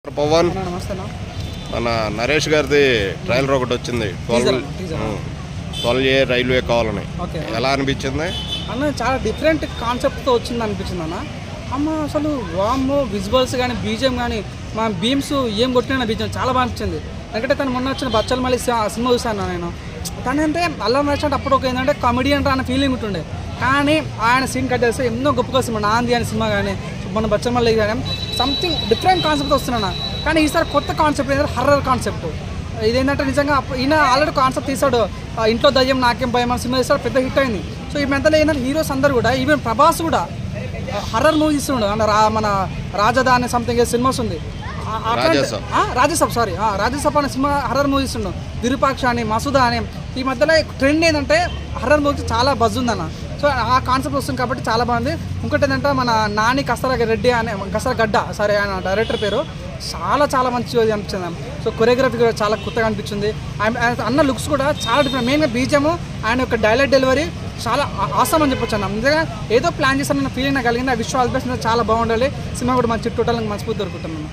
పవన్ నమస్తే మన నరేష్ గారిది ట్రైలర్ ఒకటి వచ్చింది 12A రైల్వే కావాలని ఎలా అనిపించింది అన్న? చాలా డిఫరెంట్ కాన్సెప్ట్తో వచ్చింది అనిపించింది అన్న. అమ్మ అసలు వామ్మో విజువల్స్ కానీ బీజిఎం కానీ మా బీమ్స్ ఏం కొట్టిన బీజిఎం చాలా బాగా అనిపించింది. ఎందుకంటే తను మొన్న వచ్చిన బచ్చల్ మళ్ళీ సినిమా చూశాను నేను. తను అంటే అల్లం నచ్చినట్టు అప్పుడు ఒక ఏంటంటే కామెడియన్ అన్న ఫీలింగ్ ఉంటుండే, కానీ ఆయన సీన్ కట్ చేస్తే ఎన్నో గొప్పగా సినిమా నాంది అనే సినిమా కానీ మన బచ్చల్ మళ్ళీ కానీ సంథింగ్ డిఫరెంట్ కాన్సెప్ట్ వస్తున్నాను. కానీ ఈసారి కొత్త కాన్సెప్ట్ ఏంటంటే హర్రర్ కాన్సెప్ట్. ఇదేంటంటే నిజంగా ఈయన ఆల్రెడీ కాన్సెప్ట్ తీసాడు, ఇంట్లో దయ్యం నాకేం భయం అని సినిమా తీసాడు, పెద్ద హిట్ అయింది. సో ఈ మధ్యలో ఏంటంటే హీరోస్ అందరు కూడా ఈవెన్ ప్రభాస్ కూడా హర్రర్ మూవీ ఇస్తున్నాడు. అంటే మన రాజధాని సంథింగ్ సినిమాస్ ఉంది, రాజ్యసభ రాజ్యసభ అనే సినిమా హర్రర్ మూవీ ఇస్తున్నాడు. విరూపాక్ష అని మసూదా అని ఈ మధ్యలో ట్రెండ్ ఏంటంటే హర్రర్ మూవీ చాలా బజ్ ఉందన్న. సో ఆ కాన్సెప్ట్ వస్తుంది కాబట్టి చాలా బాగుంది. ఇంకోటి ఏంటంటే మన నాని కసరగడ్డి అనే కసరగడ్డ సరే ఆయన డైరెక్టర్ పేరు చాలా మంచి అనిపించింది. సో కొరియోగ్రఫీ కూడా చాలా కొత్తగా అనిపించింది. అన్న లుక్స్ కూడా చాలా డిఫరెంట్. మెయిన్గా బీజిఎం ఆయన యొక్క డైలాగ్ డెలివరీ చాలా ఆసమ్ అని చెప్పొచ్చు అన్న. నిజంగా ఏదో ప్లాన్ చేస్తానన్న ఫీలింగ్ నాకు కలిగింది. ఆ విషయం ఆల్ బెస్ట్ చాలా బాగుండాలి. సినిమా కూడా మంచి టోటల్ మనస్ఫూర్తి దొరుకుతున్నాను.